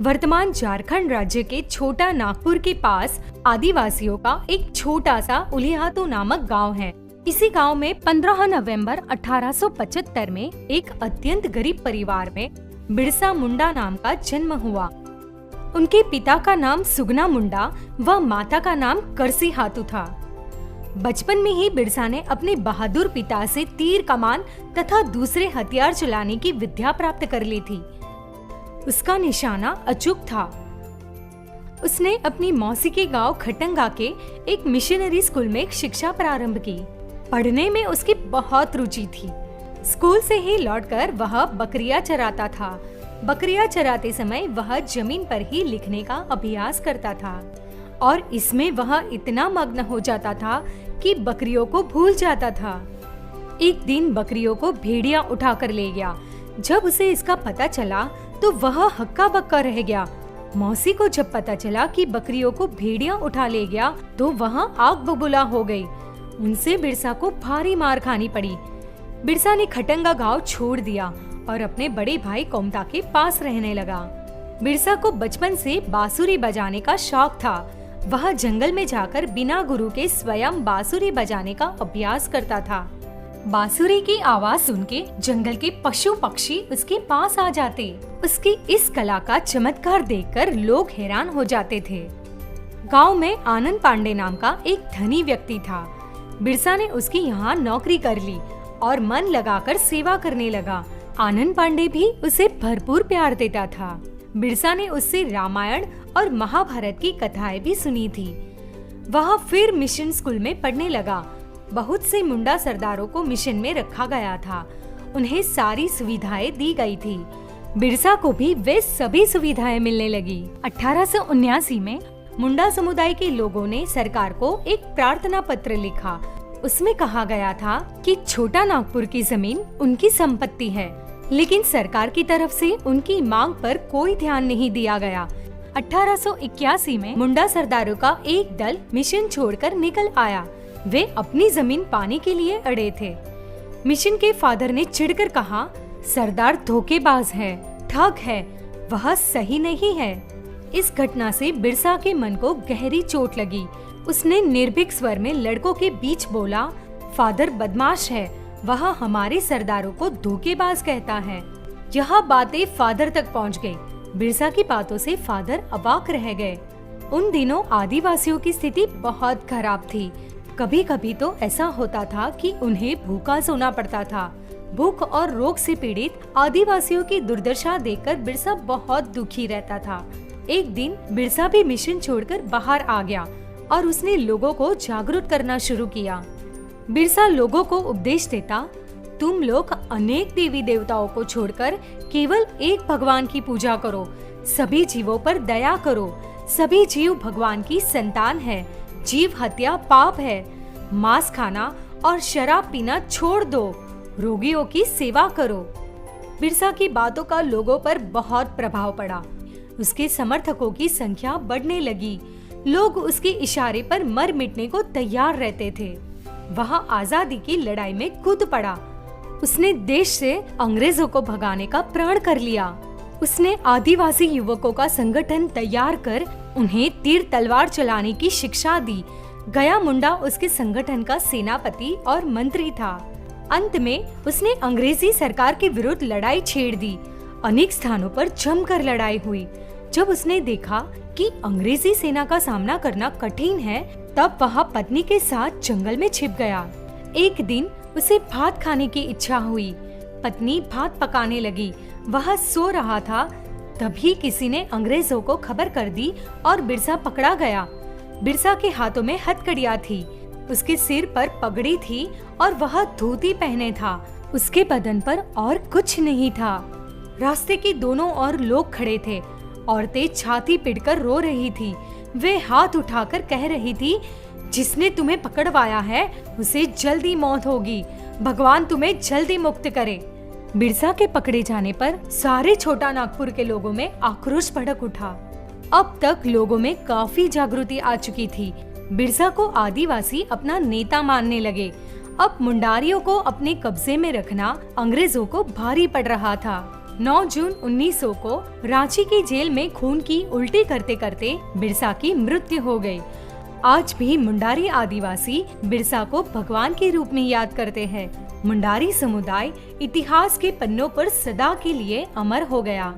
वर्तमान झारखंड राज्य के छोटा नागपुर के पास आदिवासियों का एक छोटा सा उलिहातू नामक गांव है। इसी गांव में 15 नवंबर 1875 में एक अत्यंत गरीब परिवार में बिरसा मुंडा नाम का जन्म हुआ। उनके पिता का नाम सुगना मुंडा व माता का नाम करसी हातू था। बचपन में ही बिरसा ने अपने बहादुर पिता से तीर कमान तथा दूसरे हथियार चलाने की विद्या प्राप्त कर ली थी। उसका निशाना अचूक था। उसने अपनी मौसी के गांव खटंगा के एक मिशनरी स्कूल में शिक्षा प्रारंभ की। पढ़ने में उसकी बहुत रुचि थी। स्कूल से ही लौटकर वह बकरियां चराता था। बकरियां चराते समय वह जमीन पर ही लिखने का अभ्यास करता था और इसमें वह इतना मग्न हो जाता था कि बकरियों को भूल जाता था। एक दिन बकरियों को भेड़िया उठाकर ले गया। जब उसे इसका पता चला तो वह हक्का बक्का रह गया। मौसी को जब पता चला कि बकरियों को भेड़िया उठा ले गया तो वह आग बबूला हो गई। उनसे बिरसा को भारी मार खानी पड़ी। बिरसा ने खटंगा गांव छोड़ दिया और अपने बड़े भाई कोमता के पास रहने लगा। बिरसा को बचपन से बांसुरी बजाने का शौक था। वह जंगल में जाकर बिना गुरु के स्वयं बांसुरी बजाने का अभ्यास करता था। बांसुरी की आवाज सुन के जंगल के पशु पक्षी उसके पास आ जाते। उसकी इस कला का चमत्कार देखकर लोग हैरान हो जाते थे। गांव में आनंद पांडे नाम का एक धनी व्यक्ति था। बिरसा ने उसकी यहाँ नौकरी कर ली और मन लगाकर सेवा करने लगा। आनंद पांडे भी उसे भरपूर प्यार देता था। बिरसा ने उससे रामायण और महाभारत की कथाएं भी सुनी थी। वह फिर मिशन स्कूल में पढ़ने लगा। बहुत से मुंडा सरदारों को मिशन में रखा गया था। उन्हें सारी सुविधाएं दी गई थी। बिरसा को भी वे सभी सुविधाएं मिलने लगी। 1879 में मुंडा समुदाय के लोगों ने सरकार को एक प्रार्थना पत्र लिखा। उसमें कहा गया था कि छोटा नागपुर की जमीन उनकी संपत्ति है, लेकिन सरकार की तरफ से उनकी मांग पर कोई ध्यान नहीं दिया गया। 1881 में मुंडा सरदारों का एक दल मिशन छोड़कर निकल आया। वे अपनी जमीन पाने के लिए अड़े थे। मिशन के फादर ने चिढ़कर कहा, सरदार धोखेबाज है, ठग है, वह सही नहीं है। इस घटना से बिरसा के मन को गहरी चोट लगी। उसने निर्भीक स्वर में लड़कों के बीच बोला, फादर बदमाश है, वह हमारे सरदारों को धोखेबाज कहता है। यह बातें फादर तक पहुंच गई। बिरसा की बातों से फादर अवाक रह गए। उन दिनों आदिवासियों की स्थिति बहुत खराब थी। कभी कभी तो ऐसा होता था कि उन्हें भूखा सोना पड़ता था। भूख और रोग से पीड़ित आदिवासियों की दुर्दशा देखकर बिरसा बहुत दुखी रहता था। एक दिन बिरसा भी मिशन छोड़कर बाहर आ गया और उसने लोगों को जागरूक करना शुरू किया। बिरसा लोगों को उपदेश देता, तुम लोग अनेक देवी देवताओं को छोड़कर केवल एक भगवान की पूजा करो। सभी जीवों पर दया करो। सभी जीव भगवान की संतान है। जीव हत्या पाप है। मांस खाना और शराब पीना छोड़ दो। रोगियों की सेवा करो। बिरसा की बातों का लोगों पर बहुत प्रभाव पड़ा। उसके समर्थकों की संख्या बढ़ने लगी। लोग उसके इशारे पर मर मिटने को तैयार रहते थे। वह आजादी की लड़ाई में कूद पड़ा। उसने देश से अंग्रेजों को भगाने का प्रण कर लिया। उसने आदिवासी युवकों का संगठन तैयार कर उन्हें तीर तलवार चलाने की शिक्षा दी। गया मुंडा उसके संगठन का सेनापति और मंत्री था। अंत में उसने अंग्रेजी सरकार के विरुद्ध लड़ाई छेड़ दी। अनेक स्थानों पर जमकर लड़ाई हुई। जब उसने देखा कि अंग्रेजी सेना का सामना करना कठिन है, तब वह पत्नी के साथ जंगल में छिप गया। एक दिन उसे भात खाने की इच्छा हुई। पत्नी भात पकाने लगी। वह सो रहा था। तभी किसी ने अंग्रेजों को खबर कर दी और बिरसा पकड़ा गया। बिरसा के हाथों में हथकड़ियां थी। उसके सिर पर पगड़ी थी और वह धोती पहने था। उसके बदन पर और कुछ नहीं था। रास्ते के दोनों ओर लोग खड़े थे। औरतें छाती पीटकर रो रही थी। वे हाथ उठाकर कह रही थी, जिसने तुम्हें पकड़वाया है उसे जल्दी मौत होगी। भगवान तुम्हें जल्दी मुक्त करे। बिरसा के पकड़े जाने पर सारे छोटा नागपुर के लोगों में आक्रोश भड़क उठा। अब तक लोगों में काफी जागृति आ चुकी थी। बिरसा को आदिवासी अपना नेता मानने लगे। अब मुंडारियों को अपने कब्जे में रखना अंग्रेजों को भारी पड़ रहा था। 9 जून 1900 को रांची की जेल में खून की उल्टी करते करते बिरसा की मृत्यु हो गई। आज भी मुंडारी आदिवासी बिरसा को भगवान के रूप में याद करते हैं। मुंडारी समुदाय इतिहास के पन्नों पर सदा के लिए अमर हो गया।